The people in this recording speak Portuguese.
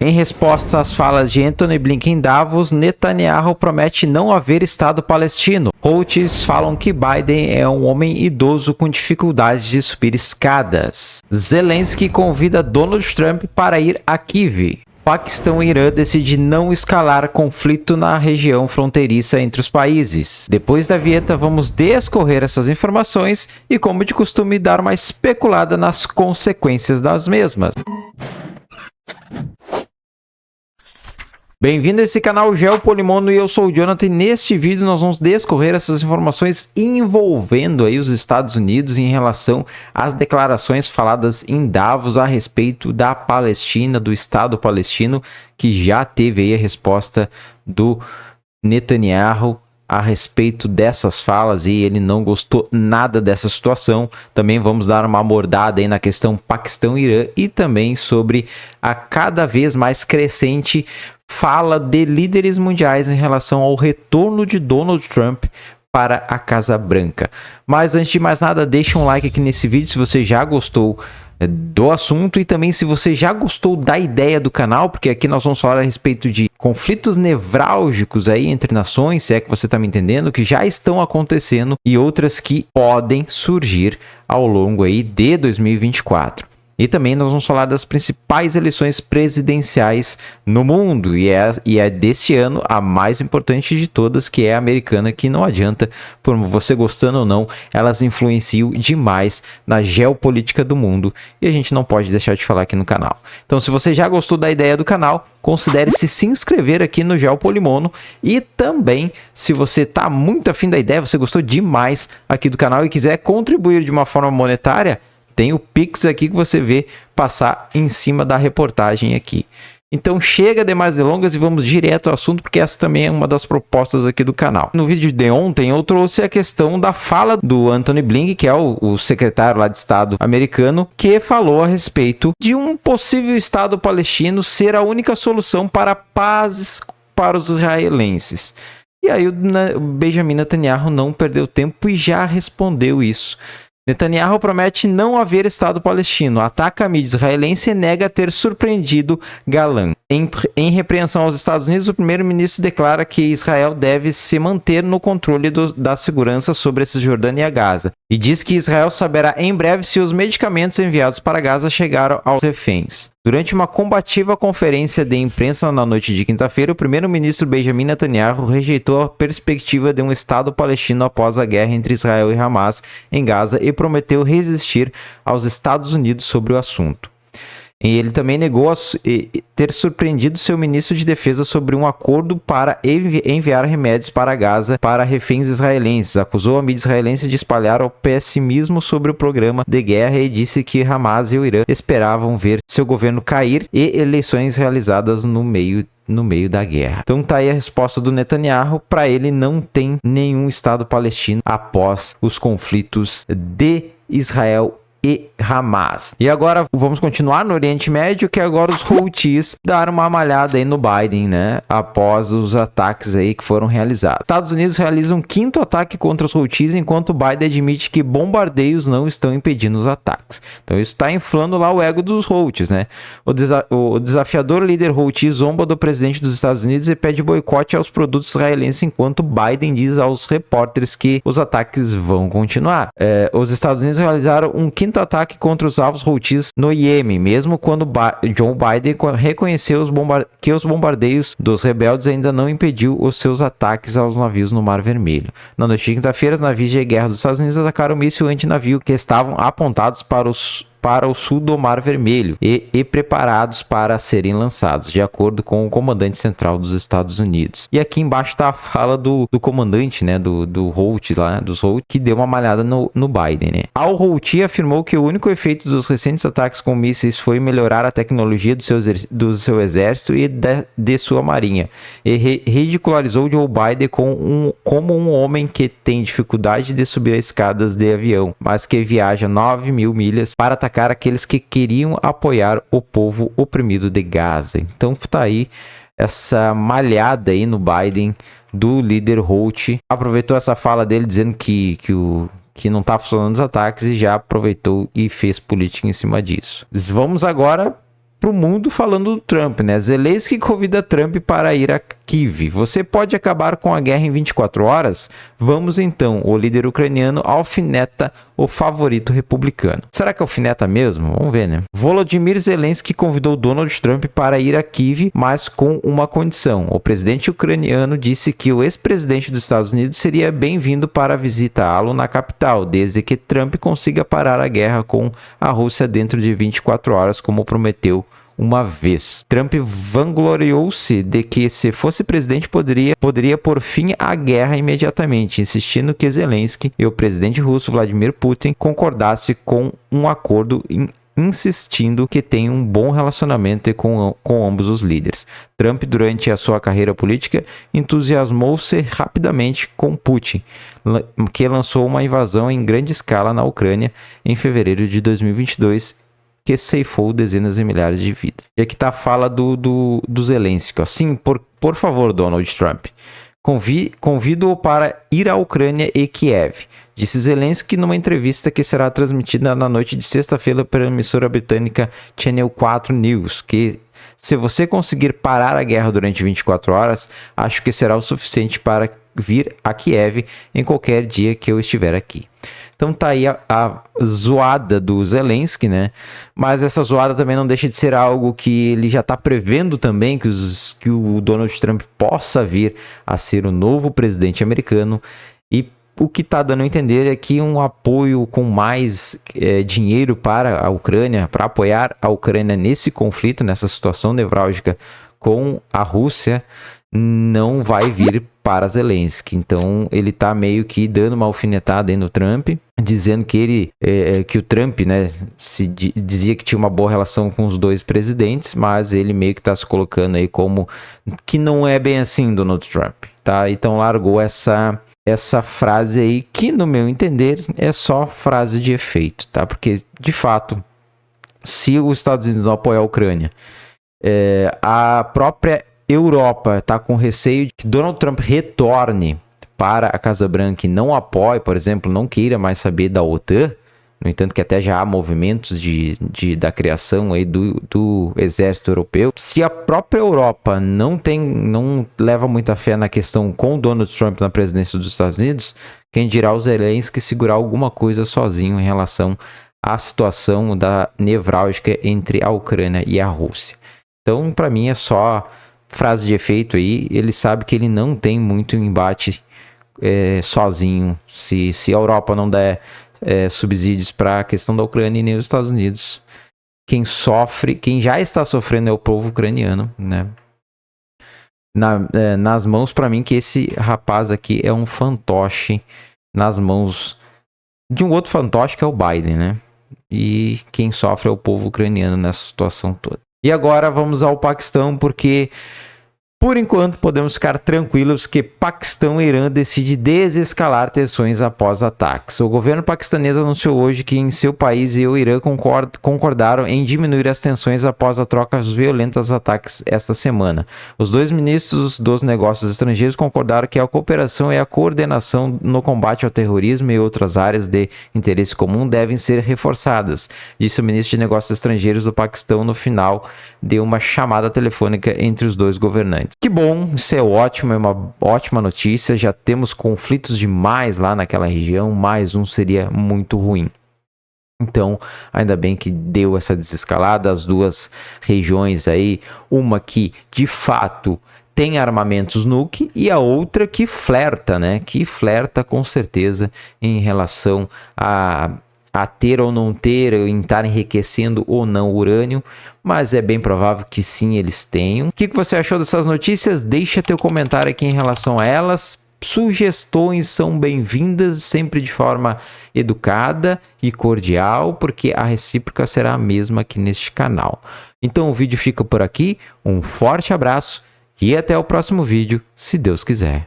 Em resposta às falas de Antony Blinken em Davos, Netanyahu promete não haver Estado palestino. Houthis falam que Biden é um homem idoso com dificuldades de subir escadas. Zelensky convida Donald Trump para ir a Kiev. Paquistão e Irã decidem não escalar conflito na região fronteiriça entre os países. Depois da vinheta, vamos descorrer essas informações e, como de costume, dar uma especulada nas consequências das mesmas. Bem-vindo a esse canal Geopolimono e eu sou o Jonathan. Neste vídeo nós vamos descorrer essas informações envolvendo aí os Estados Unidos em relação às declarações faladas em Davos a respeito da Palestina, do Estado palestino, que já teve aí a resposta do Netanyahu a respeito dessas falas e ele não gostou nada dessa situação. Também vamos dar uma abordada aí na questão Paquistão e Irã e também sobre a cada vez mais crescente fala de líderes mundiais em relação ao retorno de Donald Trump para a Casa Branca. Mas antes de mais nada, deixa um like aqui nesse vídeo se você já gostou do assunto e também se você já gostou da ideia do canal, porque aqui nós vamos falar a respeito de conflitos nevrálgicos aí entre nações, se é que você está me entendendo, que já estão acontecendo e outras que podem surgir ao longo aí de 2024. E também nós vamos falar das principais eleições presidenciais no mundo. E é desse ano a mais importante de todas, que é a americana, que não adianta, por você gostando ou não, elas influenciam demais na geopolítica do mundo. E a gente não pode deixar de falar aqui no canal. Então, se você já gostou da ideia do canal, considere se inscrever aqui no Geopolimono. E também, se você está muito afim da ideia, você gostou demais aqui do canal e quiser contribuir de uma forma monetária, tem o Pix aqui que você vê passar em cima da reportagem aqui. Então chega de mais delongas e vamos direto ao assunto, porque essa também é uma das propostas aqui do canal. No vídeo de ontem eu trouxe a questão da fala do Antony Blinken, que é o secretário lá de Estado americano, que falou a respeito de um possível Estado palestino ser a única solução para a paz para os israelenses. E aí o Benjamin Netanyahu não perdeu tempo e já respondeu isso. Netanyahu promete não haver Estado palestino, ataca a mídia israelense e nega ter surpreendido Galan. Em repreensão aos Estados Unidos, o primeiro-ministro declara que Israel deve se manter no controle da segurança sobre a Cisjordânia e a Gaza. E diz que Israel saberá em breve se os medicamentos enviados para Gaza chegaram aos reféns. Durante uma combativa conferência de imprensa na noite de quinta-feira, o primeiro-ministro Benjamin Netanyahu rejeitou a perspectiva de um Estado palestino após a guerra entre Israel e Hamas em Gaza e prometeu resistir aos Estados Unidos sobre o assunto. E ele também negou ter surpreendido seu ministro de defesa sobre um acordo para enviar remédios para Gaza para reféns israelenses. Acusou a mídia israelense de espalhar o pessimismo sobre o programa de guerra e disse que Hamas e o Irã esperavam ver seu governo cair e eleições realizadas no meio da guerra. Então tá aí a resposta do Netanyahu. Para ele não tem nenhum Estado palestino após os conflitos de Israel e Hamas. E agora vamos continuar no Oriente Médio, que agora os Houthis deram uma malhada aí no Biden, né? Após os ataques aí que foram realizados. Estados Unidos realizam um quinto ataque contra os Houthis, enquanto Biden admite que bombardeios não estão impedindo os ataques. Então isso está inflando lá o ego dos Houthis, né? O desafiador líder Houthi zomba do presidente dos Estados Unidos e pede boicote aos produtos israelenses, enquanto Biden diz aos repórteres que os ataques vão continuar. Os Estados Unidos realizaram um quinto ataque contra os alvos Houthis no Iêmen, mesmo quando Joe Biden reconheceu que os bombardeios dos rebeldes ainda não impediu os seus ataques aos navios no Mar Vermelho. Na noite de quinta-feira, os navios de guerra dos Estados Unidos atacaram um míssil antinavio que estavam apontados para o sul do Mar Vermelho e preparados para serem lançados, de acordo com o comandante central dos Estados Unidos. E aqui embaixo está a fala do comandante, né, do Houthi lá, dos Houthi, que deu uma malhada no Biden, né. Al-Houthi afirmou que o único efeito dos recentes ataques com mísseis foi melhorar a tecnologia do seu exército e de sua marinha, e ridicularizou Joe Biden como um homem que tem dificuldade de subir escadas de avião, mas que viaja 9.000 milhas para atacar aqueles que queriam apoiar o povo oprimido de Gaza. Então tá aí essa malhada aí no Biden do líder Houthi. Aproveitou essa fala dele dizendo que não tá funcionando os ataques e já aproveitou e fez política em cima disso. Vamos agora pro mundo falando do Trump, né? Zelensky convida Trump para ir a Kiev. Você pode acabar com a guerra em 24 horas? Vamos então. O líder ucraniano alfineta o favorito republicano. Será que alfineta mesmo? Vamos ver, né? Volodymyr Zelensky convidou Donald Trump para ir a Kiev, mas com uma condição. O presidente ucraniano disse que o ex-presidente dos Estados Unidos seria bem-vindo para visitá-lo na capital, desde que Trump consiga parar a guerra com a Rússia dentro de 24 horas, como prometeu uma vez. Trump vangloriou-se de que, se fosse presidente, poderia pôr fim à guerra imediatamente, insistindo que Zelensky e o presidente russo Vladimir Putin concordassem com um acordo, insistindo que tem um bom relacionamento com ambos os líderes. Trump, durante a sua carreira política, entusiasmou-se rapidamente com Putin, que lançou uma invasão em grande escala na Ucrânia em fevereiro de 2022, que ceifou dezenas de milhares de vidas. E aqui está a fala do Zelensky. Assim, por favor, Donald Trump, convido-o para ir à Ucrânia e Kiev, disse Zelensky numa entrevista que será transmitida na noite de sexta-feira pela emissora britânica Channel 4 News, que, se você conseguir parar a guerra durante 24 horas, acho que será o suficiente para vir a Kiev em qualquer dia que eu estiver aqui. Então tá aí a zoada do Zelensky, né? Mas essa zoada também não deixa de ser algo que ele já está prevendo também, que o Donald Trump possa vir a ser o novo presidente americano. E o que está dando a entender é que um apoio com mais dinheiro para a Ucrânia, para apoiar a Ucrânia nesse conflito, nessa situação nevrálgica com a Rússia, não vai vir para Zelensky. Então ele está meio que dando uma alfinetada aí no Trump, dizendo que que o Trump, né, dizia que tinha uma boa relação com os dois presidentes, mas ele meio que está se colocando aí como que não é bem assim, Donald Trump, tá? Então largou essa frase aí, que no meu entender é só frase de efeito, tá? Porque de fato, se os Estados Unidos não apoiar a Ucrânia, a própria Europa está com receio de que Donald Trump retorne para a Casa Branca e não apoie, por exemplo, não queira mais saber da OTAN. No entanto, que até já há movimentos da criação aí do exército europeu. Se a própria Europa não leva muita fé na questão com Donald Trump na presidência dos Estados Unidos, quem dirá os Zelensky segurar alguma coisa sozinho em relação à situação da nevrálgica entre a Ucrânia e a Rússia. Então, para mim, é só frase de efeito aí. Ele sabe que ele não tem muito embate sozinho. Se a Europa não der subsídios para a questão da Ucrânia e nem os Estados Unidos, quem já está sofrendo é o povo ucraniano, né? Nas mãos, para mim, que esse rapaz aqui é um fantoche nas mãos de um outro fantoche, que é o Biden, né? E quem sofre é o povo ucraniano nessa situação toda. E agora vamos ao Paquistão, porque por enquanto podemos ficar tranquilos que Paquistão e Irã decidem desescalar tensões após ataques. O governo paquistanês anunciou hoje que em seu país e o Irã concordaram em diminuir as tensões após a troca violentas de ataques esta semana. Os dois ministros dos negócios estrangeiros concordaram que a cooperação e a coordenação no combate ao terrorismo e outras áreas de interesse comum devem ser reforçadas, disse o ministro de Negócios Estrangeiros do Paquistão no final de uma chamada telefônica entre os dois governantes. Que bom, isso é ótimo, é uma ótima notícia. Já temos conflitos demais lá naquela região, mais um seria muito ruim. Então, ainda bem que deu essa desescalada, as duas regiões aí, uma que de fato tem armamentos nuke e a outra que flerta, né? Que flerta com certeza em relação a ter ou não ter, em estar enriquecendo ou não urânio, mas é bem provável que sim, eles tenham. O que você achou dessas notícias? Deixa teu comentário aqui em relação a elas. Sugestões são bem-vindas, sempre de forma educada e cordial, porque a recíproca será a mesma aqui neste canal. Então o vídeo fica por aqui, um forte abraço e até o próximo vídeo, se Deus quiser.